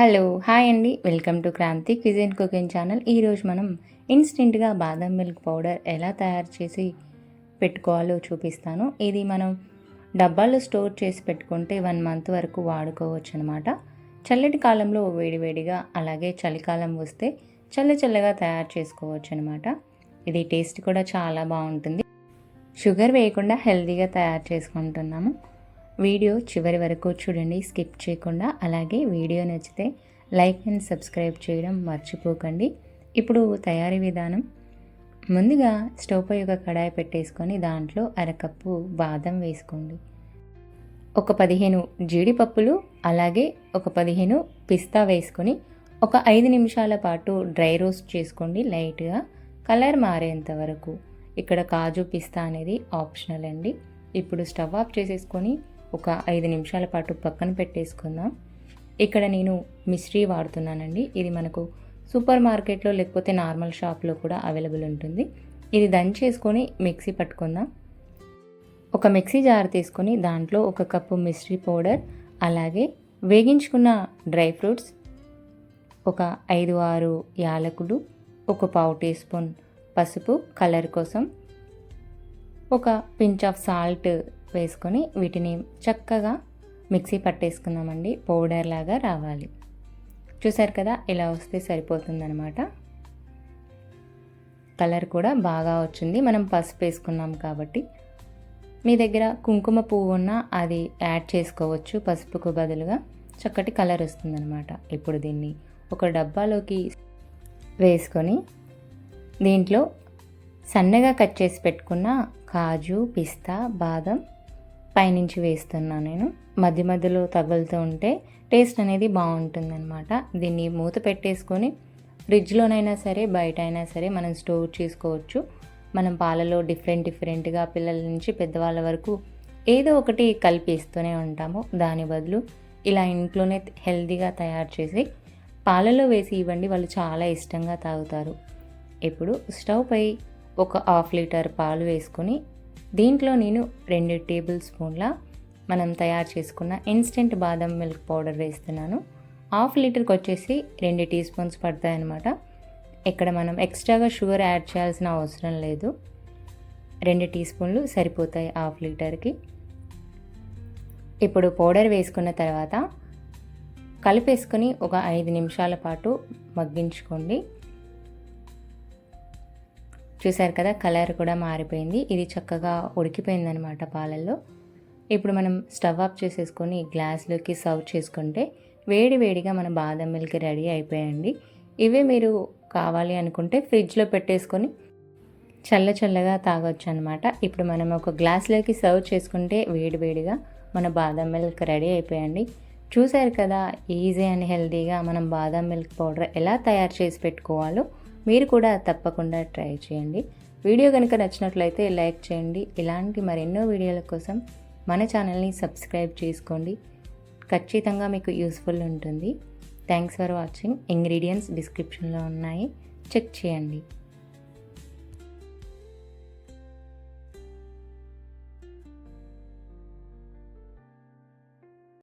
Hello hi అండి, welcome to Kranthi cuisine cooking channel. ఈరోజు మనం ఇన్స్టెంట్గా బాదం మిల్క్ పౌడర్ ఎలా తయారు చేసి పెట్టుకోవాలో చూపిస్తాను. ఇది మనం డబ్బాలో స్టోర్ చేసి పెట్టుకుంటే 1 మంత్ వరకు వాడుకోవచ్చు అనమాట. చల్లటి కాలంలో వేడివేడిగా, అలాగే చలికాలం వస్తే చల్లగా తయారు చేసుకోవచ్చు అనమాట. ఇది టేస్ట్ కూడా చాలా బాగుంటుంది. షుగర్ వేయకుండా హెల్తీగా తయారు చేసుకుంటున్నాము. వీడియో చివరి వరకు చూడండి, స్కిప్ చేయకుండా. అలాగే వీడియో నచ్చితే లైక్ అండ్ సబ్స్క్రైబ్ చేయడం మర్చిపోకండి. ఇప్పుడు తయారీ విధానం. ముందుగా స్టవ్ పై ఒక కడాయి పెట్టేసుకొని దాంట్లో అరకప్పు బాదం వేసుకోండి. ఒక 15 జీడిపప్పులు, అలాగే ఒక 15 పిస్తా వేసుకొని ఒక 5 నిమిషాల పాటు డ్రై రోస్ట్ చేసుకోండి లైట్గా, కలర్ మారేంత వరకు. ఇక్కడ కాజు పిస్తా అనేది ఆప్షనల్ అండి. ఇప్పుడు స్టవ్ ఆఫ్ చేసేసుకొని ఒక 5 నిమిషాల పాటు పక్కన పెట్టేసుకుందాం. ఇక్కడ నేను మిశ్రీ వాడుతున్నానండి. ఇది మనకు సూపర్ మార్కెట్లో లేకపోతే నార్మల్ షాప్లో కూడా అవైలబుల్ ఉంటుంది. ఇది దంచేసుకొని మిక్సీ పట్టుకుందాం. ఒక మిక్సీ జార్ తీసుకొని దాంట్లో 1 కప్పు మిశ్రీ పౌడర్, అలాగే వేగించుకున్న డ్రై ఫ్రూట్స్, ఒక 5-6 యాలకులు, ఒక పావు టీ స్పూన్ పసుపు కలర్ కోసం, ఒక పించ్ ఆఫ్ సాల్ట్ వేసుకొని వీటిని చక్కగా మిక్సీ పట్టేసుకుందామండి. పౌడర్ లాగా రావాలి. చూసారు కదా, ఇలా వస్తే సరిపోతుందనమాట. కలర్ కూడా బాగా వచ్చింది, మనం పసుపు వేసుకున్నాం కాబట్టి. మీ దగ్గర కుంకుమ పువ్వు ఉన్నా అది యాడ్ చేసుకోవచ్చు పసుపుకు బదులుగా. చక్కటి కలర్ వస్తుందనమాట. ఇప్పుడు దీన్ని ఒక డబ్బాలోకి వేసుకొని దీంట్లో సన్నగా కట్ చేసి పెట్టుకున్న కాజు, పిస్తా, బాదం పైనుంచి వేస్తున్నాను నేను. మధ్య మధ్యలో తగులుతూ ఉంటే టేస్ట్ అనేది బాగుంటుందన్నమాట. దీన్ని మూత పెట్టేసుకొని ఫ్రిడ్జ్లోనైనా సరే, బయట అయినా సరే మనం స్టోర్ చేసుకోవచ్చు. మనం పాలలో డిఫరెంట్గా పిల్లల నుంచి పెద్దవాళ్ళ వరకు ఏదో ఒకటి కలిపిస్తూనే ఉంటాము. దాని బదులు ఇలా ఇంట్లోనే హెల్తీగా తయారు చేసి పాలలో వేసి ఇవ్వండి, వాళ్ళు చాలా ఇష్టంగా తాగుతారు. ఇప్పుడు స్టవ్ పై ఒక 1/2 లీటర్ పాలు వేసుకొని దీంట్లో నేను 2 టేబుల్ స్పూన్ల మనం తయారు చేసుకున్న ఇన్స్టెంట్ బాదం మిల్క్ పౌడర్ వేస్తున్నాను. 1/2 లీటర్కి వచ్చేసి 2 టీ స్పూన్స్ పడతాయన్నమాట. ఇక్కడ మనం ఎక్స్ట్రాగా షుగర్ యాడ్ చేయాల్సిన అవసరం లేదు. 2 టీ స్పూన్లు సరిపోతాయి 1/2 లీటర్కి. ఇప్పుడు పౌడర్ వేసుకున్న తర్వాత కలిపేసుకొని ఒక 5 నిమిషాల పాటు మగ్గించుకోండి. చూసారు కదా, కలర్ కూడా మారిపోయింది. ఇది చక్కగా ఉడికిపోయిందనమాట పాలల్లో. ఇప్పుడు మనం స్టవ్ ఆఫ్ చేసేసుకొని గ్లాస్లోకి సర్వ్ చేసుకుంటే వేడిగా మన బాదం మిల్క్ రెడీ అయిపోయాయండి. ఇవే మీరు కావాలి అనుకుంటే ఫ్రిడ్జ్లో పెట్టేసుకొని చల్లగా తాగొచ్చు అనమాట. ఇప్పుడు మనం ఒక గ్లాస్లోకి సర్వ్ చేసుకుంటే వేడిగా మన బాదం మిల్క్ రెడీ అయిపోయాయండి. చూసారు కదా, ఈజీ అండ్ హెల్తీగా మనం బాదం మిల్క్ పౌడర్ ఎలా తయారు చేసి పెట్టుకోవాలో మీరు కూడా తప్పకుండా ట్రై చేయండి. వీడియో కనుక నచ్చినట్లయితే లైక్ చేయండి. ఇలాంటి మరెన్నో వీడియోల కోసం మన ఛానల్ని సబ్స్క్రైబ్ చేసుకోండి. ఖచ్చితంగా మీకు యూస్ఫుల్ ఉంటుంది. Thanks for watching. ఇంగ్రీడియంట్స్ డిస్క్రిప్షన్లో ఉన్నాయి, చెక్ చేయండి.